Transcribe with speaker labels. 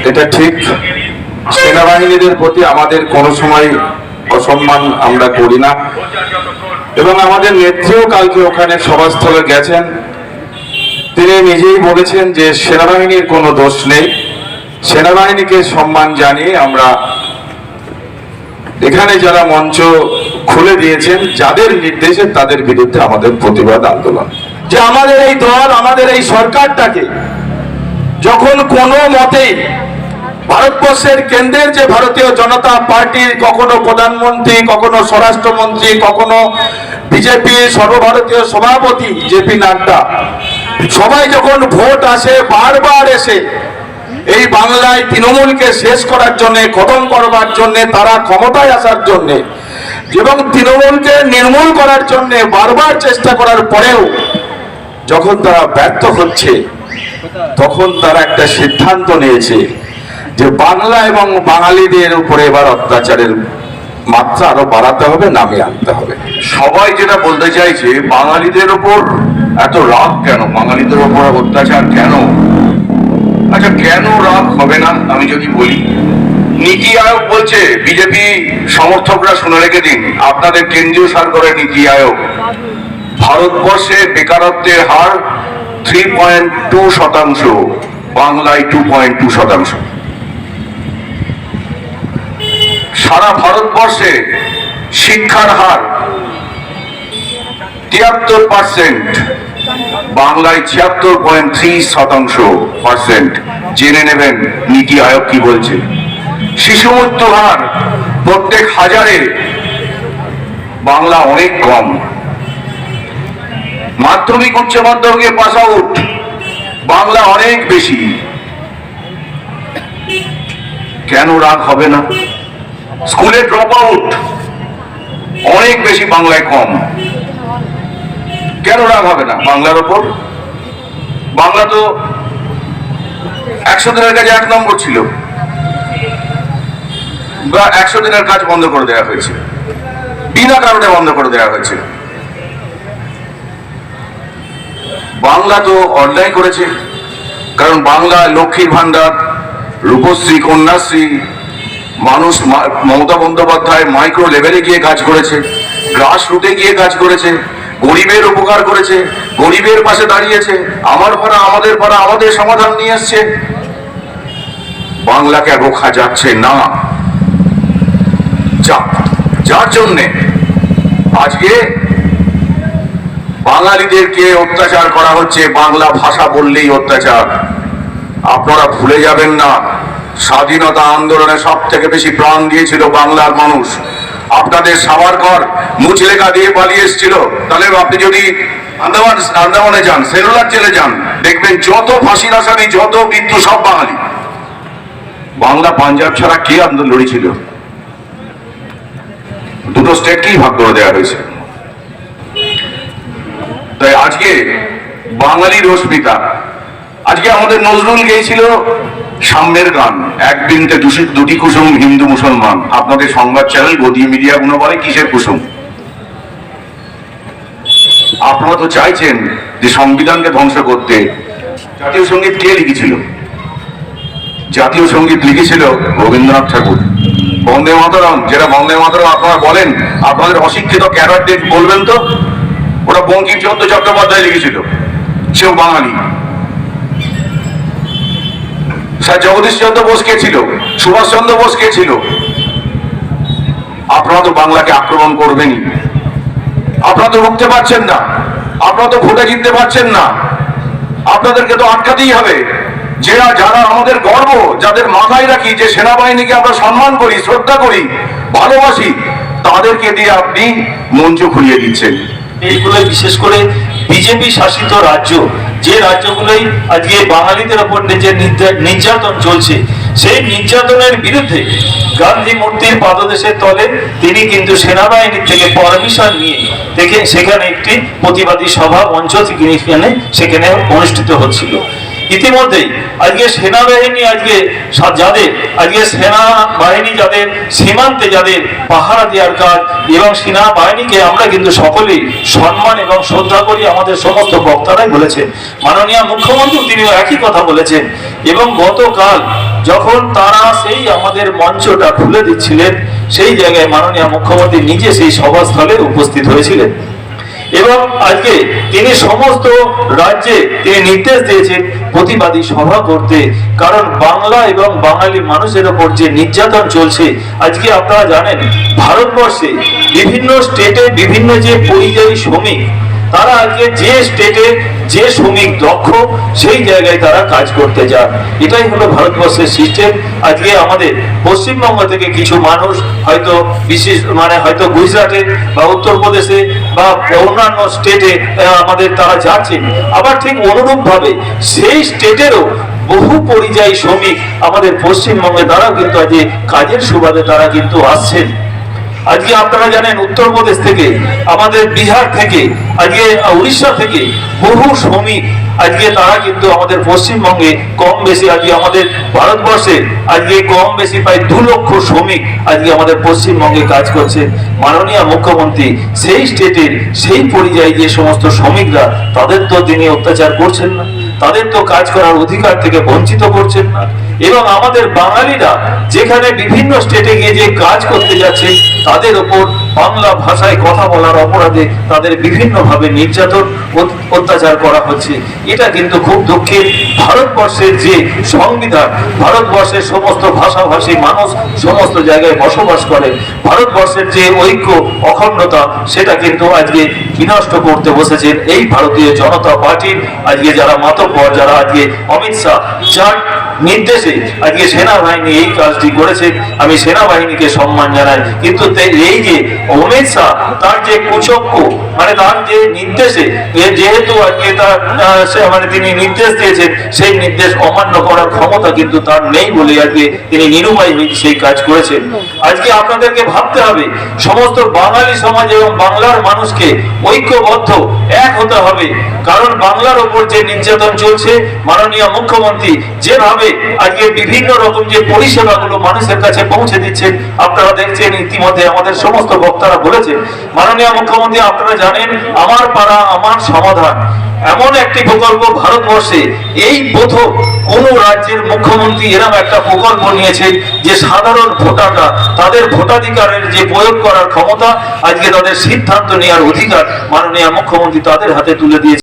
Speaker 1: এটা ঠিক, সেনাবাহিনীদের প্রতি আমাদের কোনো সময় অসম্মান আমরা করি না, এবং আমাদের নেত্রীও কালকে ওখানে সভাস্থলে গেছেন, তিনি নিজেই বলেছেন যে সেনাবাহিনীর কোনো দোষ নেই, সেনাবাহিনীকে সম্মান জানিয়ে আমরা এখানে যারা মঞ্চ খুলে দিয়েছেন যাদের নির্দেশে তাদের বিরুদ্ধে আমাদের প্রতিবাদ আন্দোলন।
Speaker 2: যে আমাদের এই দল, আমাদের এই সরকারটাকে যখন কোনো মতেই ভারতবর্ষের কেন্দ্রের যে ভারতীয় জনতা পার্টির কখনো প্রধানমন্ত্রী, কখনো স্বরাষ্ট্রমন্ত্রী, কখনো বিজেপির সর্বভারতীয় সভাপতি জেপি নাড্ডা, সবাই যখন ভোট আসে বারবার এসে এই বাংলায় তৃণমূলকে শেষ করার জন্য, খতম করবার জন্য, তারা ক্ষমতায় আসার জন্য এবং তৃণমূলকে নির্মূল করার জন্য বারবার চেষ্টা করার পরেও যখন তারা ব্যর্থ হচ্ছে, তখন তারা একটা সিদ্ধান্ত নিয়েছে যে বাংলা এবং বাঙালিদের উপরে এবার অত্যাচারের মাত্রা আরো বাড়াতে হবে, নামিয়ে আনতে হবে।
Speaker 3: সবাই যেটা বলতে চাইছে, বাঙালিদের ওপর এত রাগ কেন, বাঙালিদের ওপর অত্যাচার কেন? আচ্ছা, কেন রাগ হবে না আমি যদি বলি, নীতি আয়োগ বলছে, বিজেপি সমর্থকরা শুনে রেখে দিন, আপনাদের কেন্দ্রীয় সরকারের নীতি আয়োগ, ভারতবর্ষে বেকারত্বের হার 3.2%, বাংলায় 2.2%। সারা ভারতবর্ষে শিক্ষার হার 73%, বাংলায় 76.3%। জেনে নেবেন নীতি আয়োগ কি বলছে। শিশু মৃত্যু হার প্রত্যেক হাজারে বাংলা অনেক কম। মাধ্যমিক উচ্চ মাধ্যমিকে পাস আউট বাংলা অনেক বেশি। কেন রাগ হবে না? স্কুলে ড্রপ আউট অনেক বেশি, বাংলায় কম। কেন রাগ হবে না বাংলার ওপর? বাংলা তো 100 দিনের কাজে 1 নম্বর ছিল, বা 100 দিনের কাজ বন্ধ করে দেওয়া হয়েছে, বিনা কারণে বন্ধ করে দেওয়া হয়েছে। বাংলা তো অন্যায় করেছে, কারণ বাংলা লক্ষ্মীর ভান্ডার, রূপশ্রী, কন্যাশ্রী, মানুষ, মমতা বন্দ্যোপাধ্যায় মাইক্রো লেভেলে গিয়ে কাজ করেছে, গ্রাস রুটে গিয়ে কাজ করেছে, গরিবের উপকার করেছে, গরিবের পাশে দাঁড়িয়েছে, আমার পাড়া আমাদের পাড়া আমাদের সমাধান নিয়ে এসছে। বাংলাকে রোখা যাচ্ছে না, যার জন্যে আজকে বাঙালিদেরকে অত্যাচার করা হচ্ছে। বাংলা ভাষা বললেই অত্যাচার। আপনারা ভুলে যাবেন না, স্বাধীনতা আন্দোলনে সব থেকে বেশি প্রাণ দিয়েছিল বাংলার মানুষ। আপনাদের সাভারকর মুচলেখা দিয়ে পালিয়ে এসেছিল। তাহলে আপনি যদি আন্দামানে যান, সেলুলার জেলে যান, দেখবেন যত ফাঁসির আসামি, যত মৃত্যু, সব বাঙালি। বাংলা পাঞ্জাব ছাড়া কে আন্দোলন লড়েছিল? দুটো স্টেটকেই ভাগ করে দেওয়া হয়েছে। তাই আজকে বাঙালির অস্মিতা, আজকে আমাদের নজরুল গেয়েছিল সাম্যের গান, এক বৃন্তে দুটি কুসুম হিন্দু মুসলমান। আপনাদের সংবাদ চ্যানেল, গদি মিডিয়া গুলো বলে কিসের কুসুম? আপনারা তো চাইছেন যে সংবিধানকে ধ্বংস করতে। জাতীয় সঙ্গীত কে লিখেছিল? জাতীয় সঙ্গীত লিখেছিল রবীন্দ্রনাথ ঠাকুর। বন্দে মাতরম, যেটা বন্দে মাতরম আপনারা বলেন, আপনাদের অশিক্ষিত ক্যাডারদের বলবেন তো, ওটা বঙ্কিমচন্দ্র চট্টোপাধ্যায় লিখেছিল, সেও বাঙালি। স্যার জগদীশ চন্দ্র বোস কে ছিল? সুভাষ চন্দ্র বোস কে ছিল? আপনারা তো বাংলাকে আক্রমণ করবেনই। আপনারা তো রুখতে পারছেন না, আপনারা তো ভোটে জিততে পারছেন না। আপনাদেরকে তো আটকাতেই হবে। যারা আমাদের গর্ব, যাদের মাথায় রাখি যে সেনাবাহিনীকে আমরা সম্মান করি, শ্রদ্ধা করি, ভালোবাসি, তাদেরকে দিয়ে আপনি মঞ্চ খুলিয়ে দিচ্ছেন।
Speaker 2: এইগুলো বিশেষ করে বিজেপি শাসিত রাজ্য, যে রাজ্যগুলোই আজকে বাঙালিদের ওপর যে নির্যাতন চলছে, সেই নির্যাতনের বিরুদ্ধে গান্ধী মূর্তির পাদদেশের তলে তিনি কিন্তু সেনাবাহিনীর থেকে পারমিশন নিয়ে সেখানে একটি প্রতিবাদী সভা মঞ্চ সেখানে অনুষ্ঠিত হচ্ছিল।
Speaker 4: ইতিমধ্যেই আজকে সেনাবাহিনী যাদের সেনাবাহিনী যাদের সীমান্তে যাদের পাহারা দেওয়ার কাজ, এবং সেনাবাহিনীকে আমরা কিন্তু সকলেই সম্মান এবং শ্রদ্ধা করি, আমাদের সমস্ত বক্তারাই বলেছেন। মাননীয় মুখ্যমন্ত্রী তিনিও একই কথা বলেছেন। এবং গতকাল যখন তারা সেই আমাদের মঞ্চটা খুলে দিচ্ছিলেন, সেই জায়গায় মাননীয় মুখ্যমন্ত্রী নিজে সেই সভাস্থলে উপস্থিত হয়েছিলেন। এবং আজকে তিনি সমস্ত রাজ্যে তিনি নির্দেশ দিয়েছেন প্রতিবাদী সভা করতে, কারণ বাংলা এবং বাঙালি মানুষের ওপর যে নির্যাতন চলছে, আজকে আপনারা জানেন ভারতবর্ষে বিভিন্ন স্টেটে বিভিন্ন যে পরিযায়ী শ্রমিক, তারা আজকে যে স্টেটে যে শ্রমিক দক্ষ সেই জায়গায় তারা কাজ করতে যান। এটাই হলো ভারতবর্ষের সিস্টেম। আজকে আমাদের পশ্চিমবঙ্গ থেকে কিছু মানুষ হয়তো হয়তো গুজরাটে বা উত্তরপ্রদেশে বা অন্যান্য স্টেটে আমাদের তারা যাচ্ছেন, আবার ঠিক অনুরূপ ভাবে সেই স্টেটেরও বহু পরিযায়ী শ্রমিক আমাদের পশ্চিমবঙ্গে তারাও কিন্তু আজকে কাজের সুবাদে তারা কিন্তু আসছেন। আজকে আপনারা জানেন উত্তরপ্রদেশ থেকে, আমাদের বিহার থেকে, আজকে উড়িষ্যা থেকে বহু শ্রমিক আজকে তারা কিন্তু আমাদের পশ্চিমবঙ্গে কম বেশি, আজকে আমাদের ভারতবর্ষে আজকে কম বেশি প্রায় 2 লক্ষ শ্রমিক আজকে আমাদের পশ্চিমবঙ্গে কাজ করছে। মাননীয় মুখ্যমন্ত্রী সেই স্টেটের সেই পরিযায়ী যে সমস্ত শ্রমিকরা, তাদের তো তিনি অত্যাচার করছেন না, তাদের তো কাজ করার অধিকার থেকে বঞ্চিত করছেন না। এবং আমাদের বাঙালিরা যেখানে বিভিন্ন স্টেটে গিয়ে যে কাজ করতে যাচ্ছে, তাদের ওপর বাংলা ভাষায় কথা বলার অপরাধে তাদের বিভিন্নভাবে নির্যাতন অত্যাচার করা হচ্ছে। এটা কিন্তু খুব দুঃখের। ভারতবর্ষের যে সংবিধান, ভারতবর্ষের সমস্ত ভাষাভাষী মানুষ সমস্ত জায়গায় বসবাস করে, ভারতবর্ষের যে ঐক্য অখণ্ডতা, সেটা কিন্তু আজকে বিনষ্ট করতে বসেছেন এই ভারতীয় জনতা পার্টির আজকে যারা মাতব্বর, যারা আজকে অমিত শাহ যার নির্দেশে আজকে সেনাবাহিনী এই কাজটি করেছে। আমি সেনাবাহিনীকে সম্মান জানাই, কিন্তু এই যে অমিত শাহ তার যে কুচক্র, তার যে নির্দেশে যেহেতু আজকে তার তিনি নির্দেশ দিয়েছেন, সেই নির্দেশ অমান্য করার ক্ষমতা কিন্তু তার নেই বলে আজকে তিনি নিরুপায় হয়ে সেই কাজ করেছেন। আজকে আপনাদেরকে ভাবতে হবে, সমস্ত বাঙালি সমাজ এবং বাংলার মানুষকে ঐক্যবদ্ধ এক হতে হবে, কারণ বাংলার ওপর যে নির্যাতন চলছে, মাননীয় মুখ্যমন্ত্রী যেভাবে আজকে বিভিন্ন রকম যে পরিষেবাগুলো মানুষের কাছে পৌঁছে দিচ্ছেন, আপনারা দেখছেন ইতিমধ্যে আমাদের সমস্ত বক্তারা বলেছেন। মাননীয় মুখ্যমন্ত্রী আপনারা জানেন, আমার পাড়া আমার সমাধান এমন একটি প্রকল্প ভারতবর্ষে এই প্রথম কোন রাজ্যের মুখ্যমন্ত্রী এরকম একটা প্রকল্প নিয়েছেন যে সাধারণ ভোটাররা তাদের ভোটাধিকারের যে প্রয়োগ করার ক্ষমতা, আজকে তাদের সিদ্ধান্ত নেওয়ার অধিকার মাননীয় মুখ্যমন্ত্রী তাদের হাতে তুলে দিয়েছে।